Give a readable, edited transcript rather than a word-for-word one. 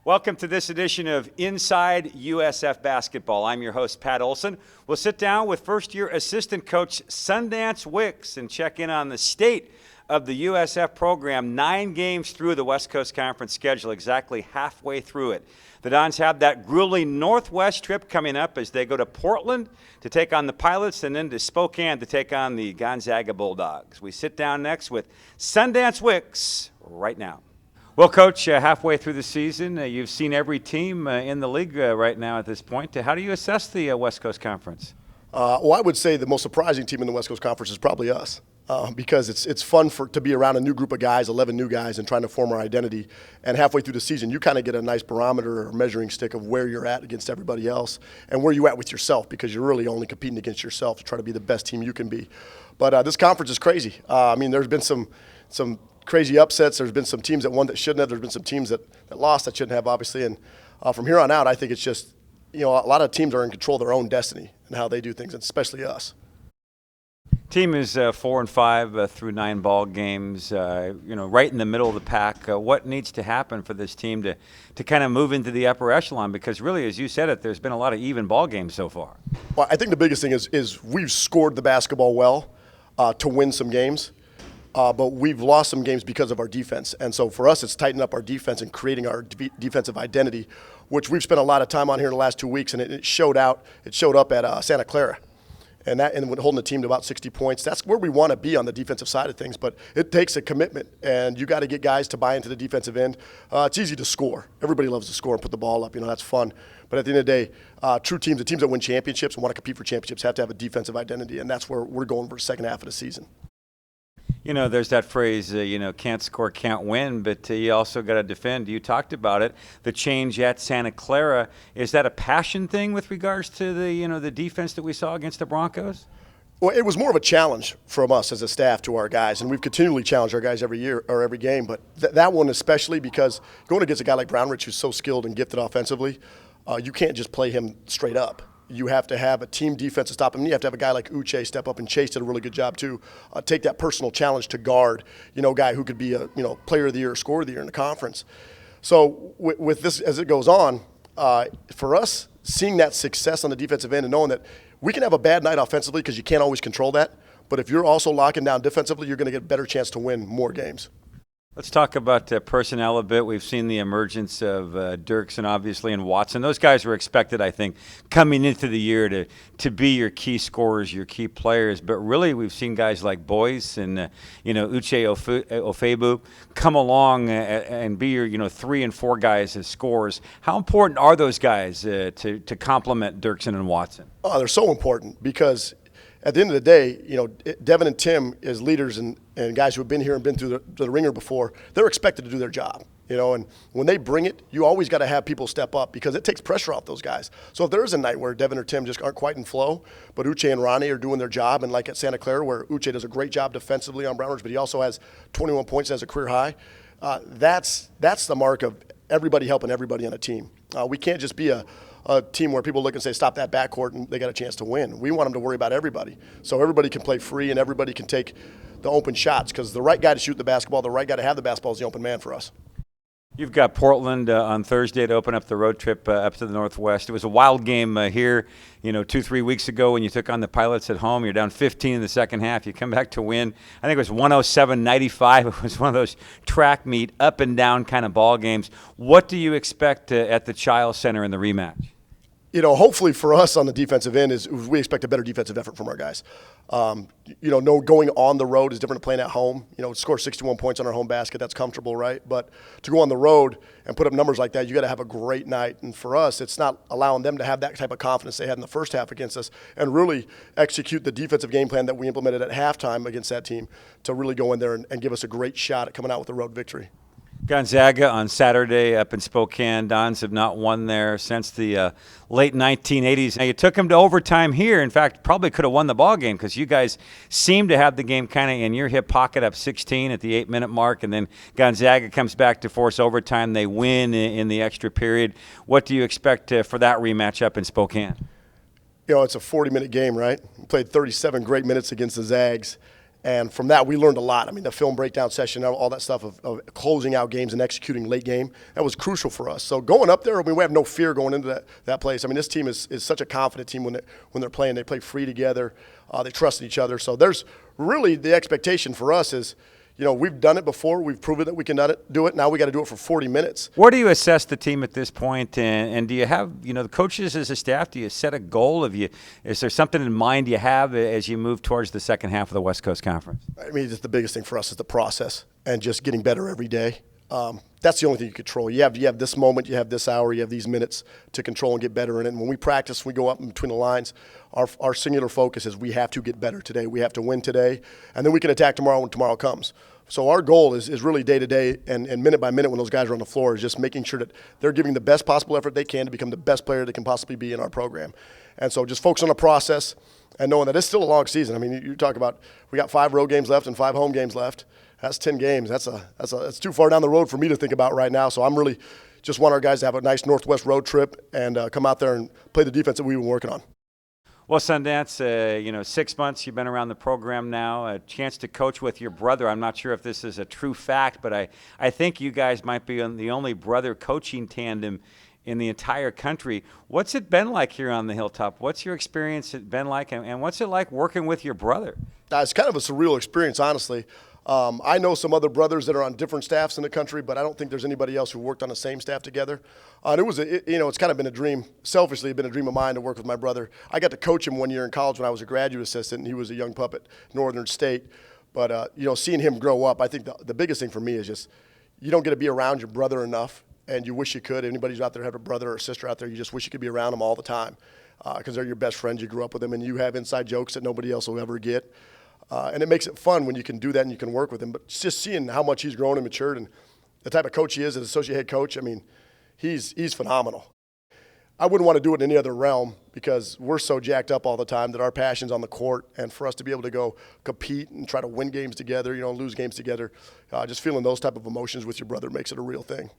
Welcome to this edition of Inside USF Basketball. I'm your host, Pat Olson. We'll sit down with first-year assistant coach Sundance Wicks and check in on the state of the USF program. 9 games through the West Coast Conference schedule, exactly halfway through it. The Dons have that grueling Northwest trip coming up as they go to Portland to take on the Pilots and then to Spokane to take on the Gonzaga Bulldogs. We sit down next with Sundance Wicks right now. Well, Coach, halfway through the season, you've seen every team in the league right now at this point. How do you assess the West Coast Conference? Well, I would say the most surprising team in the West Coast Conference is probably us because it's fun to be around a new group of guys, 11 new guys, and trying to form our identity. And halfway through the season, you kind of get a nice barometer or measuring stick of where you're at against everybody else and where you're at with yourself because you're really only competing against yourself to try to be the best team you can be. But this conference is crazy. I mean, there's been some crazy upsets. There's been some teams that won that shouldn't have. There's been some teams that lost that shouldn't have, obviously. And from here on out, I think it's just, a lot of teams are in control of their own destiny and how they do things, and especially us. Team is 4-5 through 9 ball games, right in the middle of the pack. What needs to happen for this team to kind of move into the upper echelon? Because really, as you said it, there's been a lot of even ball games so far. Well, I think the biggest thing is we've scored the basketball well to win some games. But we've lost some games because of our defense. And so for us, it's tightening up our defense and creating our defensive identity, which we've spent a lot of time on here in the last 2 weeks, and it showed up at Santa Clara. And holding the team to about 60 points. That's where we want to be on the defensive side of things, but it takes a commitment, and you got to get guys to buy into the defensive end. It's easy to score. Everybody loves to score and put the ball up. That's fun. But at the end of the day, true teams, the teams that win championships and want to compete for championships have to have a defensive identity, and that's where we're going for the second half of the season. There's that phrase, can't score, can't win, but you also got to defend. You talked about it, the change at Santa Clara. Is that a passion thing with regards to the defense that we saw against the Broncos? Well, it was more of a challenge from us as a staff to our guys, and we've continually challenged our guys every year or every game. But that one especially because going against a guy like Brownridge who's so skilled and gifted offensively, you can't just play him straight up. You have to have a team defense to stop him. You have to have a guy like Uche step up, and Chase did a really good job too. Take that personal challenge to guard, guy who could be a player of the year or scorer of the year in the conference. So with this as it goes on, for us, seeing that success on the defensive end and knowing that we can have a bad night offensively because you can't always control that, but if you're also locking down defensively, you're going to get a better chance to win more games. Let's talk about personnel a bit. We've seen the emergence of Dirksen, obviously, and Watson. Those guys were expected, I think, coming into the year to be your key scorers, your key players. But really, we've seen guys like Boyce and Uche Ofebu come along and be your 3 and 4 guys as scorers. How important are those guys to complement Dirksen and Watson? Oh, they're so important because at the end of the day, Devin and Tim as leaders and guys who have been here and been through the ringer before, they're expected to do their job, and when they bring it, you always got to have people step up because it takes pressure off those guys. So if there is a night where Devin or Tim just aren't quite in flow, but Uche and Ronnie are doing their job, and like at Santa Clara where Uche does a great job defensively on Brownridge, but he also has 21 points as a career high, that's the mark of everybody helping everybody on a team. We can't just be a team where people look and say, stop that backcourt, and they got a chance to win. We want them to worry about everybody. So everybody can play free and everybody can take the open shots because the right guy to shoot the basketball, the right guy to have the basketball is the open man for us. You've got Portland on Thursday to open up the road trip up to the Northwest. It was a wild game here, 2-3 weeks ago when you took on the Pilots at home. You're down 15 in the second half. You come back to win. I think it was 107-95. It was one of those track meet, up and down kind of ball games. What do you expect at the Chiles Center in the rematch? Hopefully for us on the defensive end is we expect a better defensive effort from our guys. Going on the road is different than playing at home. Score 61 points on our home basket, that's comfortable, right? But to go on the road and put up numbers like that, you got to have a great night. And for us, it's not allowing them to have that type of confidence they had in the first half against us and really execute the defensive game plan that we implemented at halftime against that team to really go in there and give us a great shot at coming out with a road victory. Gonzaga on Saturday up in Spokane. Dons have not won there since the late 1980s. Now, you took them to overtime here. In fact, probably could have won the ball game because you guys seem to have the game kind of in your hip pocket up 16 at the 8-minute mark, and then Gonzaga comes back to force overtime. They win in the extra period. What do you expect for that rematch up in Spokane? It's a 40-minute game, right? We played 37 great minutes against the Zags. And from that, we learned a lot. I mean, the film breakdown session, all that stuff of closing out games and executing late game, that was crucial for us. So going up there, I mean, we have no fear going into that place. I mean, this team is such a confident team when they're playing. They play free together. They trust each other. So there's really the expectation for us is, we've done it before. We've proven that we can do it. Now we got to do it for 40 minutes. Where do you assess the team at this point? And do you have, the coaches as a staff, do you set a goal? Is there something in mind you have as you move towards the second half of the West Coast Conference? I mean, just the biggest thing for us is the process and just getting better every day. That's the only thing you control. You have this moment, you have this hour, you have these minutes to control and get better in it. And when we practice, we go up in between the lines. Our singular focus is we have to get better today. We have to win today, and then we can attack tomorrow when tomorrow comes. So our goal is really day to day and minute by minute when those guys are on the floor is just making sure that they're giving the best possible effort they can to become the best player they can possibly be in our program. And so just focus on the process and knowing that it's still a long season. I mean, you talk about we got 5 road games left and 5 home games left. That's 10 games. That's too far down the road for me to think about right now. So I'm really just want our guys to have a nice Northwest road trip and come out there and play the defense that we've been working on. Well, Sundance, 6 months you've been around the program now, a chance to coach with your brother. I'm not sure if this is a true fact, but I think you guys might be the only brother coaching tandem in the entire country. What's it been like here on the Hilltop? What's your experience been like, and what's it like working with your brother? It's kind of a surreal experience, honestly. I know some other brothers that are on different staffs in the country, but I don't think there's anybody else who worked on the same staff together. And it's kind of been a dream. Selfishly, it's been a dream of mine to work with my brother. I got to coach him one year in college when I was a graduate assistant, and he was a young pup at Northern State. But, seeing him grow up, I think the biggest thing for me is just you don't get to be around your brother enough, and you wish you could. Anybody who's out there have a brother or a sister out there, you just wish you could be around them all the time because they're your best friends. You grew up with them, and you have inside jokes that nobody else will ever get. And it makes it fun when you can do that and you can work with him. But just seeing how much he's grown and matured and the type of coach he is as associate head coach, I mean, he's phenomenal. I wouldn't want to do it in any other realm because we're so jacked up all the time that our passion's on the court. And for us to be able to go compete and try to win games together, lose games together, just feeling those type of emotions with your brother makes it a real thing.